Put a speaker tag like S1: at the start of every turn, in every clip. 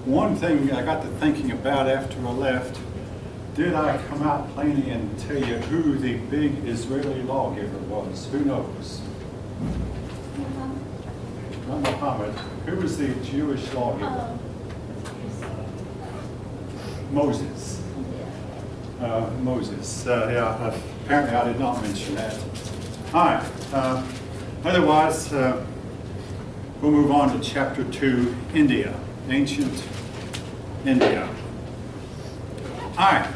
S1: One thing I got to thinking about after I left, did I come out plainly and tell you who the big Israeli lawgiver was? Who knows? Not Muhammad. Who was the Jewish lawgiver? Moses. Moses. Yeah, apparently I did not mention that. All right. Otherwise, we'll move on to chapter 2, India, ancient India. All right.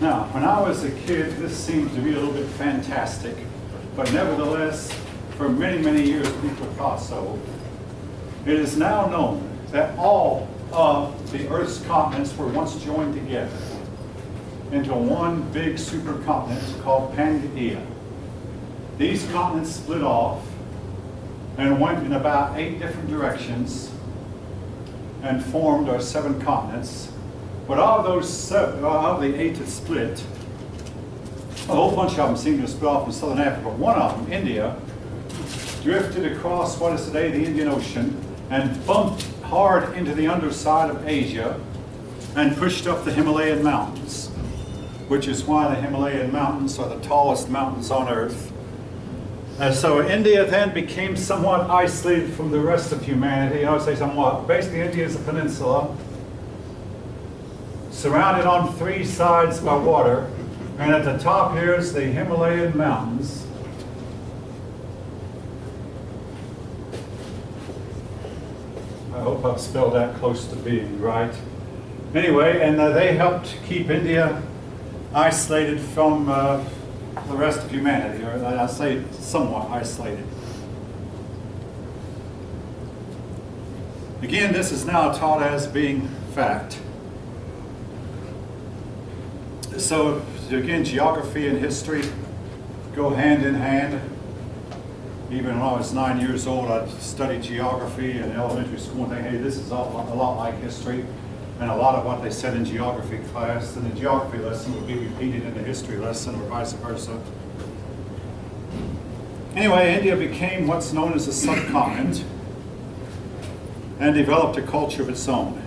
S1: Now, when I was a kid, this seemed to be a little bit fantastic, but nevertheless, for many, many years, people thought so. It is now known that all of the Earth's continents were once joined together into one big supercontinent called Pangaea. These continents split off and went in about 8 different directions and formed our 7 continents. But of those 7, of the 8 that split, a whole bunch of them seem to split off in southern Africa. One of them, India, drifted across what is today the Indian Ocean and bumped hard into the underside of Asia and pushed up the Himalayan mountains, which is why the Himalayan mountains are the tallest mountains on Earth. And so India then became somewhat isolated from the rest of humanity. I would say somewhat. Basically, India is a peninsula surrounded on 3 sides by water, and at the top here is the Himalayan mountains. I hope I've spelled that close to being right. Anyway, and they helped keep India isolated from the rest of humanity, or I say somewhat isolated. Again, this is now taught as being fact. So again, geography and history go hand in hand. Even when I was 9 years old, I studied geography in elementary school and think, hey, this is a lot like history. And a lot of what they said in geography class, in the geography lesson, would be repeated in the history lesson or vice versa. Anyway, India became what's known as a subcontinent and developed a culture of its own.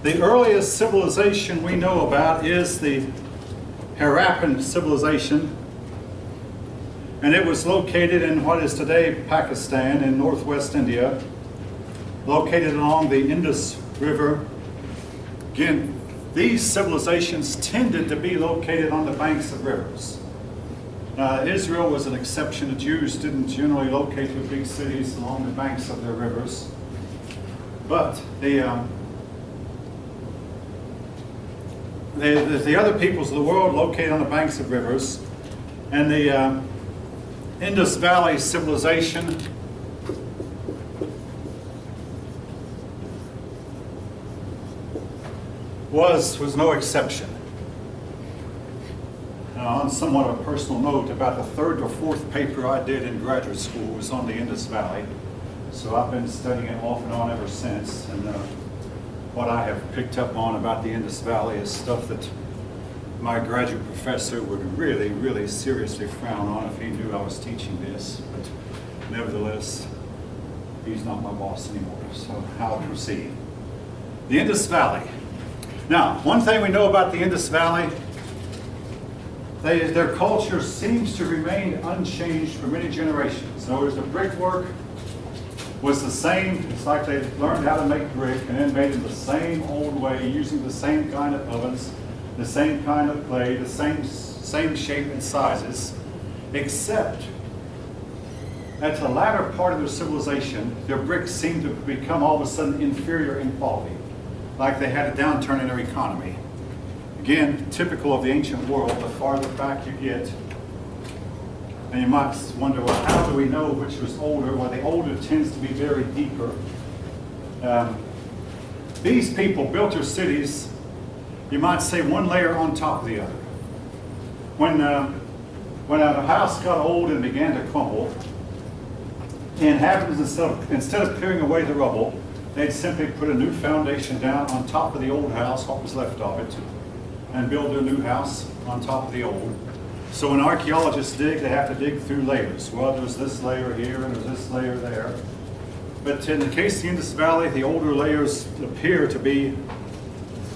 S1: The earliest civilization we know about is the Harappan civilization, and it was located in what is today Pakistan in northwest India, located along the Indus River. Again, these civilizations tended to be located on the banks of rivers. Israel was an exception. The Jews didn't generally locate their big cities along the banks of their rivers. But the other peoples of the world located on the banks of rivers, and the Indus Valley civilization was no exception. On somewhat of a personal note, about the 3rd or 4th paper I did in graduate school was on the Indus Valley, so I've been studying it off and on ever since. And what I have picked up on about the Indus Valley is stuff that my graduate professor would really, really seriously frown on if he knew I was teaching this. But nevertheless, he's not my boss anymore, so I'll proceed. The Indus Valley. Now, one thing we know about the Indus Valley, their culture seems to remain unchanged for many generations. In other words, the brickwork was the same. It's like they learned how to make brick and then made it the same old way, using the same kind of ovens, the same kind of clay, the same shape and sizes, except at the latter part of their civilization, their bricks seemed to become all of a sudden inferior in quality, like they had a downturn in their economy. Again, typical of the ancient world, the farther back you get. And you might wonder, well, how do we know which was older? Well, the older tends to be very deeper. These people built their cities, you might say, one layer on top of the other. When a house got old and began to crumble, the inhabitants, instead of clearing away the rubble, they'd simply put a new foundation down on top of the old house, what was left of it. and build their new house on top of the old. So when archaeologists dig, they have to dig through layers. Well, there's this layer here and there's this layer there. But in the case of the Indus Valley, the older layers appear to be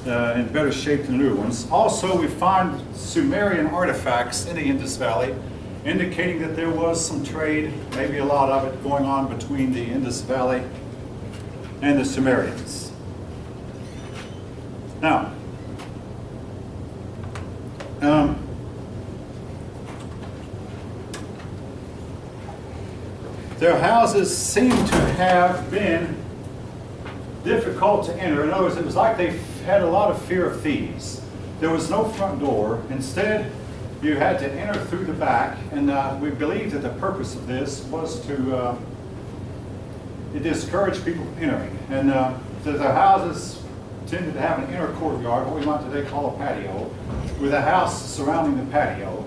S1: in better shape than the newer ones. Also, we find Sumerian artifacts in the Indus Valley indicating that there was some trade, maybe a lot of it, going on between the Indus Valley and the Sumerians. Now, their houses seem to have been difficult to enter. In other words, it was like they had a lot of fear of thieves. There was no front door. Instead, you had to enter through the back, and we believe that the purpose of this was to discourage people from entering. And the houses tended to have an inner courtyard, what we might today call a patio, with a house surrounding the patio.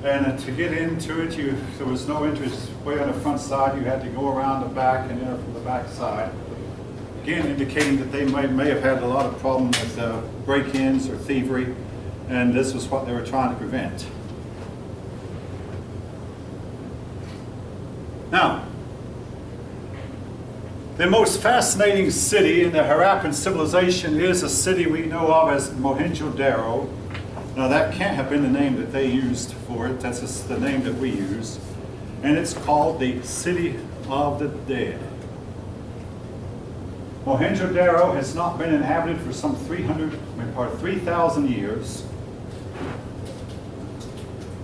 S1: And to get into it, there was no entrance way on the front side. You had to go around the back and enter from the back side. Again, indicating that they may have had a lot of problems with break-ins or thievery, and this was what they were trying to prevent. Now, the most fascinating city in the Harappan civilization is a city we know of as Mohenjo-Daro. Now that can't have been the name that they used for it, that's just the name that we use. And it's called the City of the Dead. Mohenjo-Daro has not been inhabited for some 3,000 years.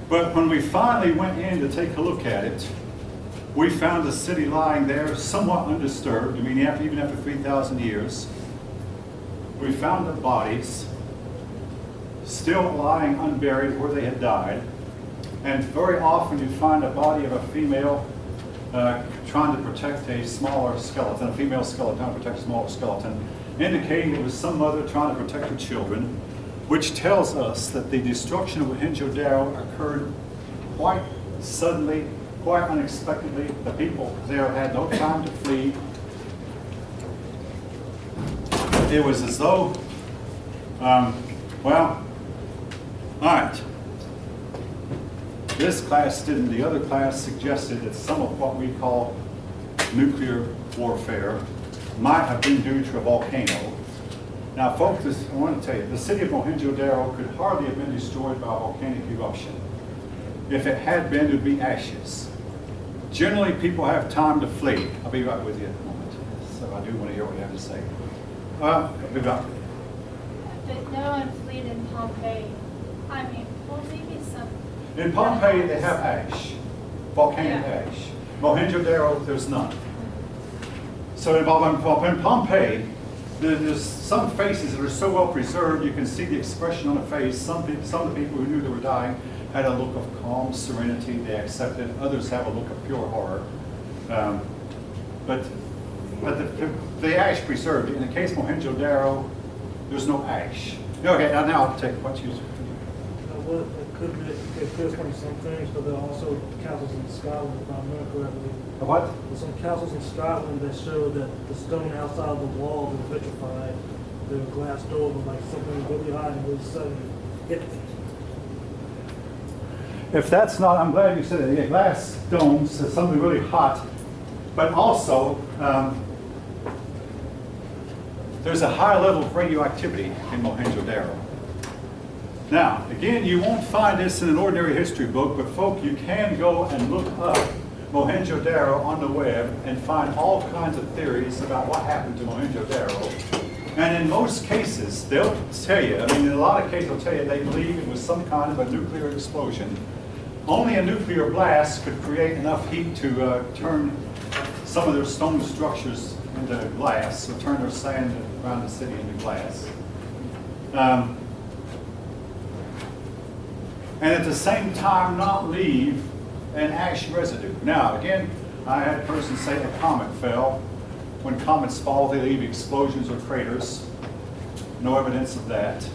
S1: But when we finally went in to take a look at it, we found the city lying there somewhat undisturbed. I mean, even after 3,000 years. We found the bodies still lying unburied where they had died. And very often you find a body of a female trying to protect a smaller skeleton, a female skeleton trying to protect a smaller skeleton, indicating it was some mother trying to protect her children, which tells us that the destruction of Mohenjo-Daro occurred quite suddenly, quite unexpectedly. The people there had no time to flee. It was as though, well, all right. This class didn't. The other class suggested that some of what we call nuclear warfare might have been due to a volcano. Now, folks, I want to tell you, the city of Mohenjo-Daro could hardly have been destroyed by a volcanic eruption. If it had been, it would be ashes. Generally, people have time to flee. I'll be right with you in a moment. So I do want to hear what you have to say. I'll be right with you.
S2: But no one fled in Pompeii. I mean, well, maybe some.
S1: In Pompeii, they have ash, volcanic ash. Mohenjo-Daro, there's none. So in Pompeii, there's some faces that are so well preserved, you can see the expression on the face. Some of the people who knew they were dying had a look of calm serenity. They accepted. Others have a look of pure horror. But the ash preserved. In the case of Mohenjo-Daro, there's no ash. Okay, now I'll take what you.
S3: Well, it could come to some things, but there are also castles in Scotland, if I remember correctly.
S1: What?
S3: There's some castles in Scotland that show that the stone outside of the walls is vitrified. There are glass doors with like something really high and really sudden hit.
S1: If that's not, I'm glad you said it. Yeah, glass domes is something really hot, but also there's a high level of radioactivity in Mohenjo-Daro. Now, again, you won't find this in an ordinary history book, but folk, you can go and look up Mohenjo-Daro on the web and find all kinds of theories about what happened to Mohenjo-Daro. And in most cases, they'll tell you, I mean, in a lot of cases, they'll tell you they believe it was some kind of a nuclear explosion. Only a nuclear blast could create enough heat to turn some of their stone structures into glass, or turn their sand around the city into glass. And at the same time not leave an ash residue. Now, again, I had a person say a comet fell. When comets fall, they leave explosions or craters. No evidence of that.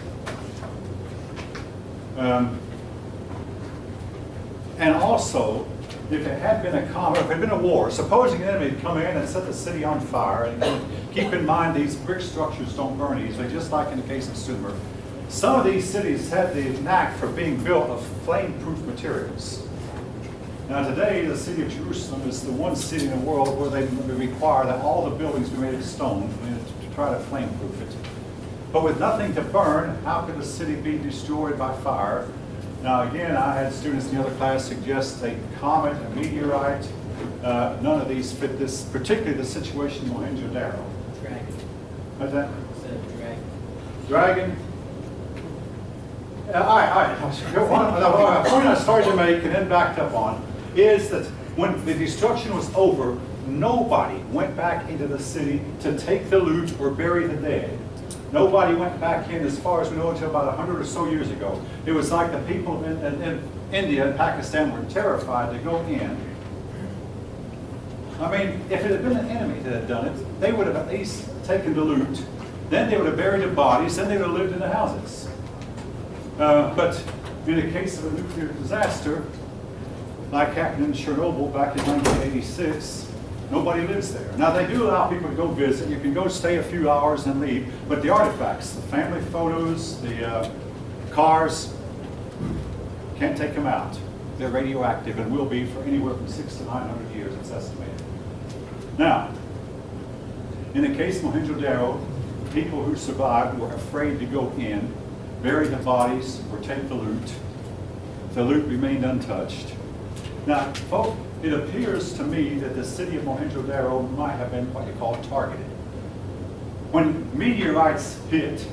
S1: And also, if it had been a comet, if it had been a war, supposing an enemy had come in and set the city on fire, and keep in mind these brick structures don't burn easily, just like in the case of Sumer. Some of these cities had the knack for being built of flame-proof materials. Now today, the city of Jerusalem is the one city in the world where they require that all the buildings be made of stone to try to flame-proof it. But with nothing to burn, how could a city be destroyed by fire? Now again, I had students in the other class suggest a comet, a meteorite. None of these fit this, particularly the situation in Mohenjo-Daro.
S4: Dragon.
S1: What's that?
S4: Said dragon.
S1: Dragon? All right. The point I started to make and then backed up on is that when the destruction was over, nobody went back into the city to take the loot or bury the dead. Nobody went back in, as far as we know, until about 100 or so years ago. It was like the people in India and Pakistan were terrified to go in. I mean, if it had been an enemy that had done it, they would have at least taken the loot. Then they would have buried the bodies, then they would have lived in the houses. But in the case of a nuclear disaster, like happened in Chernobyl back in 1986, nobody lives there. Now they do allow people to go visit. You can go stay a few hours and leave, but the artifacts, the family photos, the cars, can't take them out. They're radioactive and will be for anywhere from 600 to 900 years, it's estimated. Now, in the case of Mohenjo-Daro, people who survived were afraid to go in, bury the bodies, or take the loot. The loot remained untouched. Now, folks, it appears to me that the city of Mohenjo-Daro might have been what you call targeted. When meteorites hit,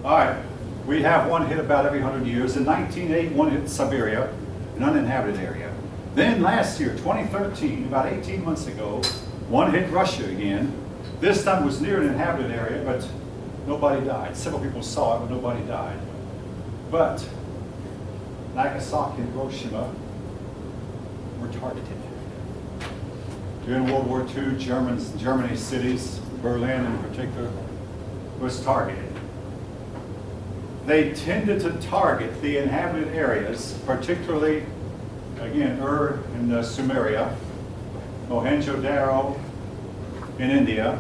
S1: all right, we have one hit about every 100 years. In 1908, one hit Siberia, an uninhabited area. Then last year, 2013, about 18 months ago, one hit Russia again. This time was near an inhabited area, but nobody died. Several people saw it, but nobody died. But Nagasaki and Hiroshima were targeted. During World War II, Germany's cities, Berlin in particular, was targeted. They tended to target the inhabited areas, particularly, again, Ur in Sumeria, Mohenjo-Daro in India.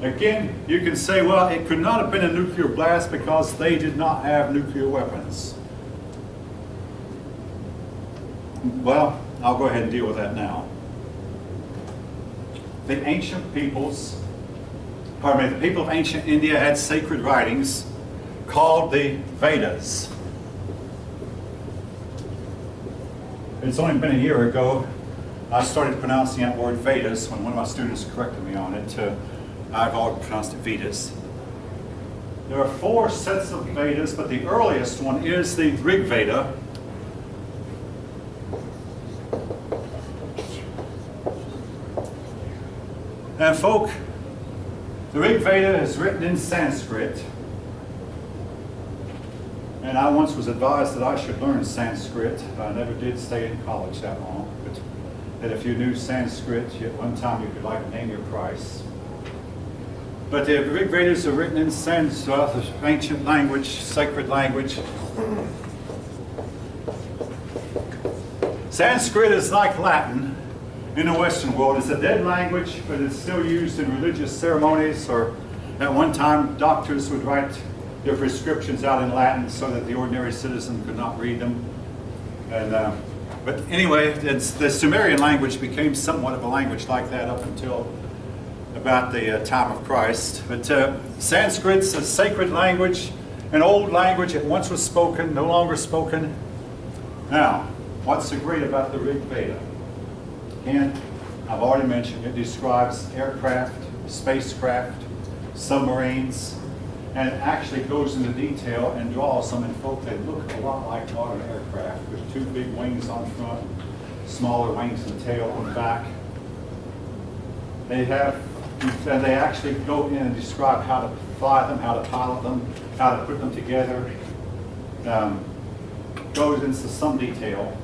S1: Again, you can say, well, it could not have been a nuclear blast because they did not have nuclear weapons. Well, I'll go ahead and deal with that now. The ancient peoples, the people of ancient India had sacred writings called the Vedas. It's only been a year ago I started pronouncing that word Vedas when one of my students corrected me on it. I've always pronounced it Vedas. There are 4 sets of Vedas, but the earliest one is the Rig Veda. And folk, the Rig Veda is written in Sanskrit. And I once was advised that I should learn Sanskrit. I never did stay in college that long, but that if you knew Sanskrit, at one time you could like name your price. But the Rig Vedas are written in Sanskrit, the ancient language, sacred language. Sanskrit is like Latin in the Western world. It's a dead language, but it's still used in religious ceremonies, or at one time doctors would write their prescriptions out in Latin so that the ordinary citizen could not read them. And, but anyway, the Sumerian language became somewhat of a language like that up until about the time of Christ. But Sanskrit's a sacred language, an old language. It once was spoken, no longer spoken. Now, what's so great about the Rig Veda? And I've already mentioned it describes aircraft, spacecraft, submarines, and it actually goes into detail and draws some in folk that look a lot like modern aircraft, with 2 big wings on front, smaller wings and tail on the back. They actually go in and describe how to fly them, how to pilot them, how to put them together. Goes into some detail.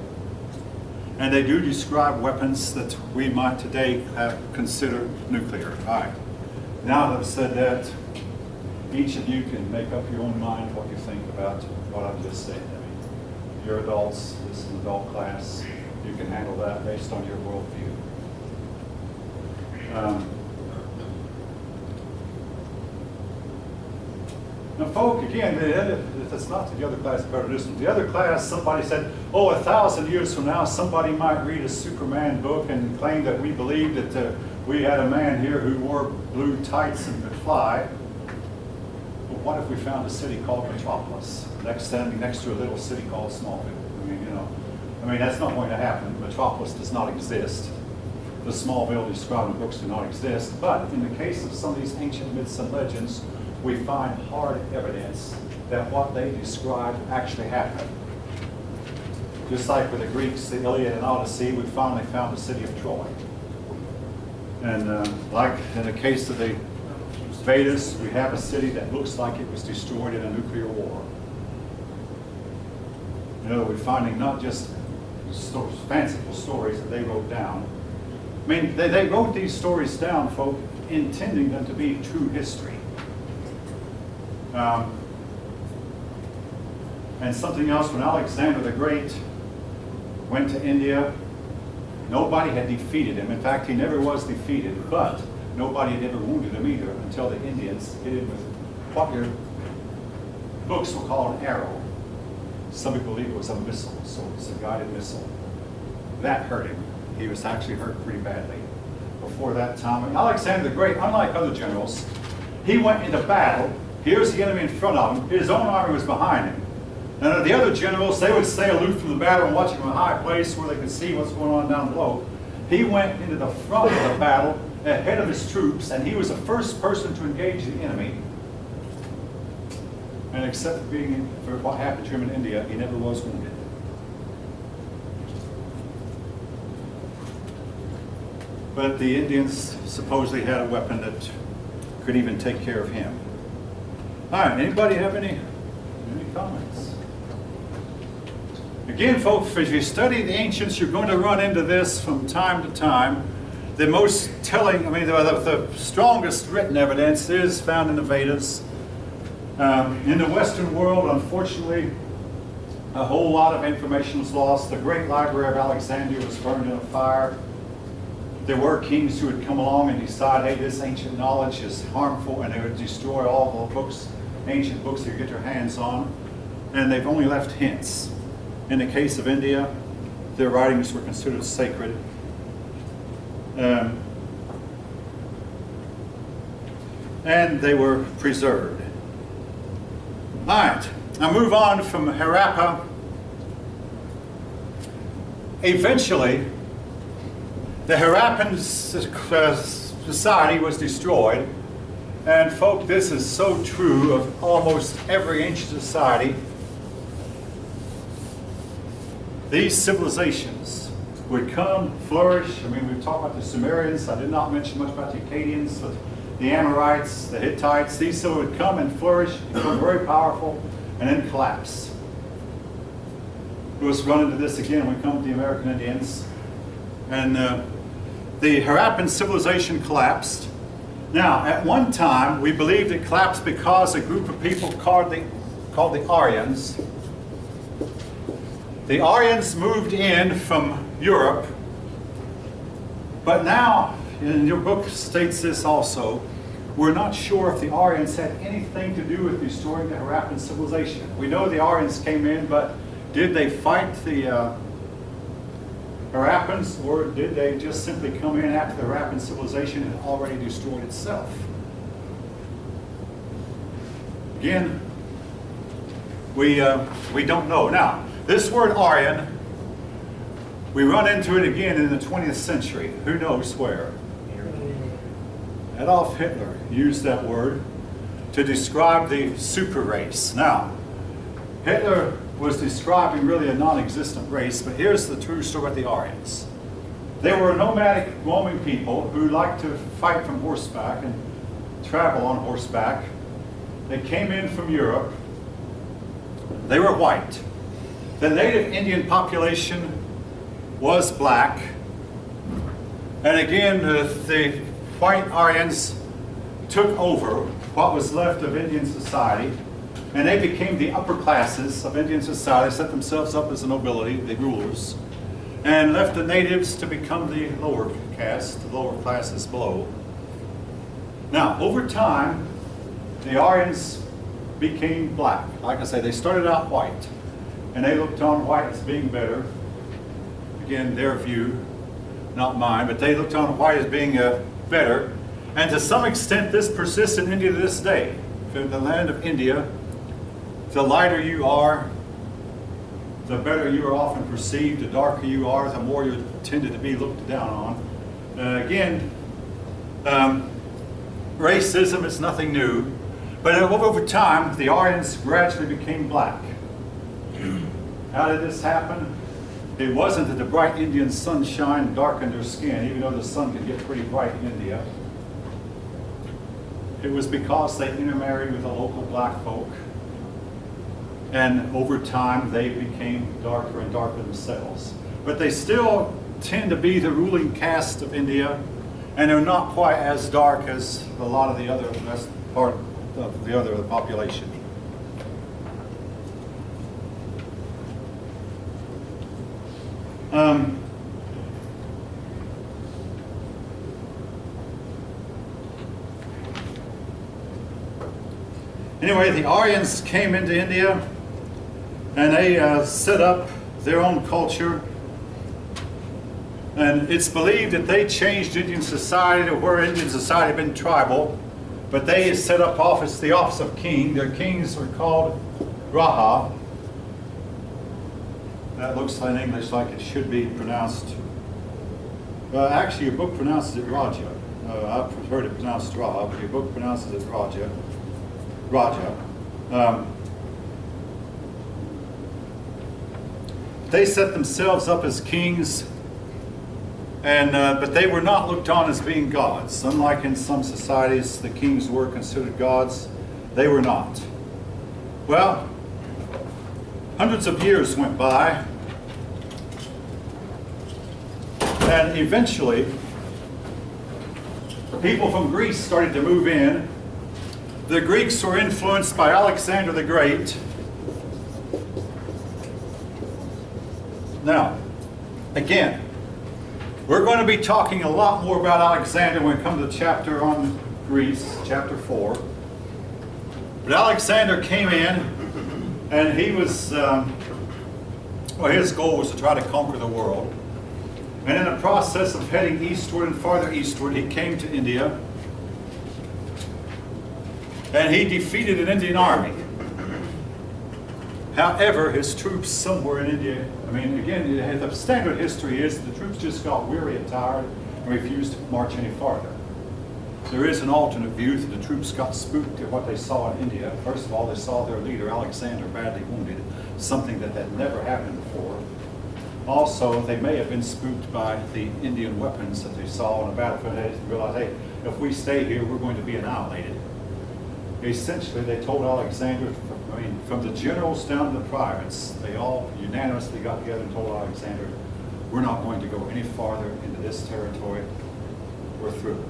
S1: And they do describe weapons that we might today have considered nuclear. All right. Now that I've said that, each of you can make up your own mind what you think about what I've just said. I mean, you're adults, this is an adult class. You can handle that based on your worldview. Now, folk, again, that's not the other class prejudice. The other class, somebody said, oh, 1,000 years from now, somebody might read a Superman book and claim that we believed that we had a man here who wore blue tights and could fly. But what if we found a city called Metropolis, standing next to a little city called Smallville? I mean, that's not going to happen. Metropolis does not exist. The Smallville described in books do not exist. But in the case of some of these ancient myths and legends, we find hard evidence that what they described actually happened. Just like with the Greeks, the Iliad and Odyssey, we finally found the city of Troy. And like in the case of the Vedas, we have a city that looks like it was destroyed in a nuclear war. We're finding not just fanciful stories that they wrote down. I mean, they wrote these stories down, folk, intending them to be true history. And something else, when Alexander the Great went to India, nobody had defeated him. In fact, he never was defeated, but nobody had ever wounded him either until the Indians hit him with what your books will call an arrow. Some people believe it was a missile, so it's a guided missile. That hurt him. He was actually hurt pretty badly. Before that time, and Alexander the Great, unlike other generals, he went into battle. Here's the enemy in front of him. His own army was behind him. And the other generals, they would stay aloof from the battle and watch him from a high place where they could see what's going on down below. He went into the front of the battle ahead of his troops, and he was the first person to engage the enemy. And except for what happened to him in India, he never was wounded. But the Indians supposedly had a weapon that could even take care of him. All right, anybody have any comments? Again, folks, as you study the ancients, you're going to run into this from time to time. The most telling, the strongest written evidence is found in the Vedas. In the Western world, unfortunately, a whole lot of information was lost. The great library of Alexandria was burned in a fire. There were kings who would come along and decide, hey, this ancient knowledge is harmful, and they would destroy all the books, ancient books they could get their hands on, and they've only left hints. In the case of India, their writings were considered sacred. And they were preserved. All right, now move on from Harappa. Eventually, the Harappan society was destroyed. And folk, this is so true of almost every ancient society. These civilizations would come, flourish. We've talked about the Sumerians. I did not mention much about the Akkadians, the Amorites, the Hittites. These would come and flourish, become very powerful, and then collapse. We'll run into this again when we come to the American Indians. And the Harappan civilization collapsed. Now, at one time, we believed it collapsed because a group of people called the Aryans. The Aryans moved in from Europe, but now, and your book states this also, we're not sure if the Aryans had anything to do with destroying the Harappan civilization. We know the Aryans came in, but did they fight the Harappans, or did they just simply come in after the Harappan civilization had already destroyed itself? Again, we don't know. Now, this word Aryan, we run into it again in the 20th century. Who knows where? Adolf Hitler used that word to describe the super race. Now, Hitler was describing really a non-existent race, but here's the true story about the Aryans. They were nomadic roaming people who liked to fight from horseback and travel on horseback. They came in from Europe. They were white. The native Indian population was black. And again, the white Aryans took over what was left of Indian society, and they became the upper classes of Indian society, set themselves up as the nobility, the rulers, and left the natives to become the lower caste, the lower classes below. Now, over time, the Aryans became black. Like I say, they started out white, and they looked on white as being better. Again, their view, not mine, but they looked on white as being better. And to some extent, this persists in India to this day. In the land of India, the lighter you are, the better you are often perceived. The darker you are, the more you're tended to be looked down on. Again, racism is nothing new, but over time, the Aryans gradually became black. How did this happen? It wasn't that the bright Indian sunshine darkened their skin, even though the sun could get pretty bright in India. It was because they intermarried with the local black folk. And over time, they became darker and darker themselves. But they still tend to be the ruling caste of India, and they're not quite as dark as a lot of the other part of the other population. Anyway, the Aryans came into India, and they set up their own culture. And it's believed that they changed Indian society to where Indian society had been tribal, but they set up the office of king. Their kings were called Raja. That looks in English like it should be pronounced. Actually, your book pronounces it Raja. I've heard it pronounced Raja, but your book pronounces it Raja. They set themselves up as kings, and but they were not looked on as being gods. Unlike in some societies, the kings were considered gods. They were not. Well, hundreds of years went by, and eventually, people from Greece started to move in. The Greeks were influenced by Alexander the Great. Now, again, we're going to be talking a lot more about Alexander when we come to the chapter on Greece, chapter 4. But Alexander came in, and he was, his goal was to try to conquer the world. And in the process of heading eastward and farther eastward, he came to India. And he defeated an Indian army. However, his troops somewhere in India, again, the standard history is that the troops just got weary and tired and refused to march any farther. There is an alternate view that the troops got spooked at what they saw in India. First of all, they saw their leader, Alexander, badly wounded, something that had never happened before. Also, they may have been spooked by the Indian weapons that they saw on the battlefield and realized, hey, if we stay here, we're going to be annihilated. Essentially, they told Alexander, from the generals down to the privates, they all unanimously got together and told Alexander, we're not going to go any farther into this territory. We're through.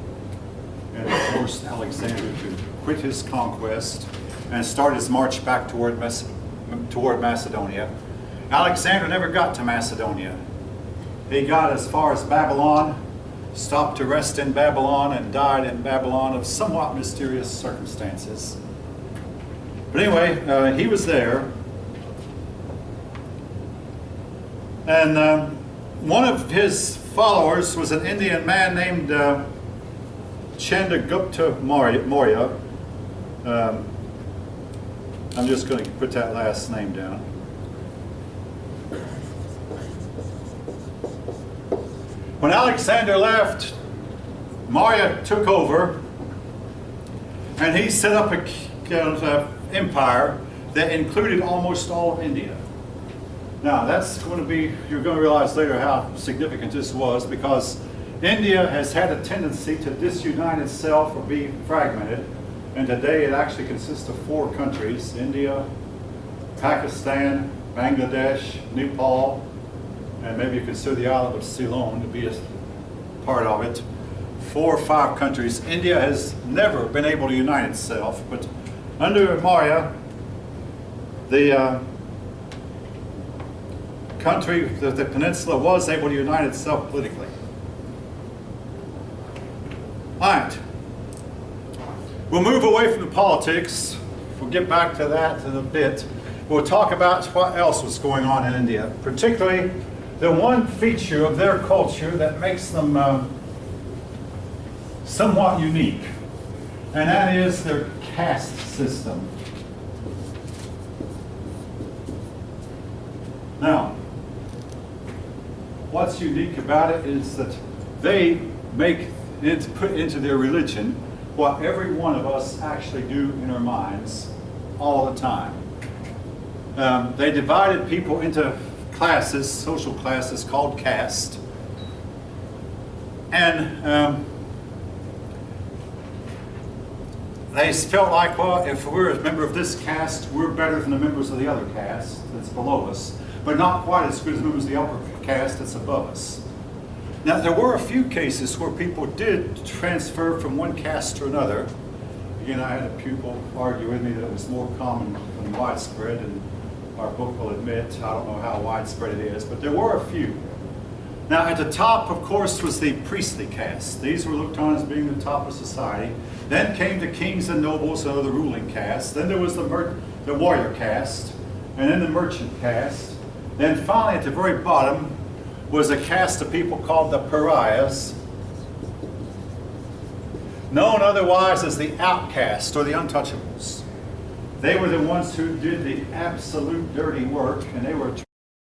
S1: And it forced Alexander to quit his conquest and start his march back toward Macedonia. Alexander never got to Macedonia. He got as far as Babylon, stopped to rest in Babylon, and died in Babylon of somewhat mysterious circumstances. But anyway, he was there. And one of his followers was an Indian man named Chandragupta Maurya. I'm just going to put that last name down. When Alexander left, Maurya took over, and he set up an empire that included almost all of India. Now, that's going to be, you're going to realize later how significant this was, because India has had a tendency to disunite itself or be fragmented, and today it actually consists of 4 countries: India, Pakistan, Bangladesh, Nepal, and maybe you consider the island of Ceylon to be a part of it. 4 or 5 countries. India has never been able to unite itself, but under Maurya, the country, the peninsula, was able to unite itself politically. All right. We'll move away from the politics. We'll get back to that in a bit. We'll talk about what else was going on in India, particularly the one feature of their culture that makes them somewhat unique, and that is their caste system. Now, what's unique about it is that they make it put into their religion what every one of us actually do in our minds all the time. They divided people into classes, social classes called caste, and they felt like, well, if we're a member of this caste, we're better than the members of the other caste that's below us, but not quite as good as members of the upper caste that's above us. Now, there were a few cases where people did transfer from one caste to another. Again, I had a pupil argue with me that it was more common than widespread, and our book will admit, I don't know how widespread it is, but there were a few. Now, at the top, of course, was the priestly caste. These were looked on as being the top of society. Then came the kings and nobles, so the ruling caste. Then there was the warrior caste, and then the merchant caste. Then finally, at the very bottom, was a caste of people called the pariahs, known otherwise as the outcasts or the untouchables. They were the ones who did the absolute dirty work, and they were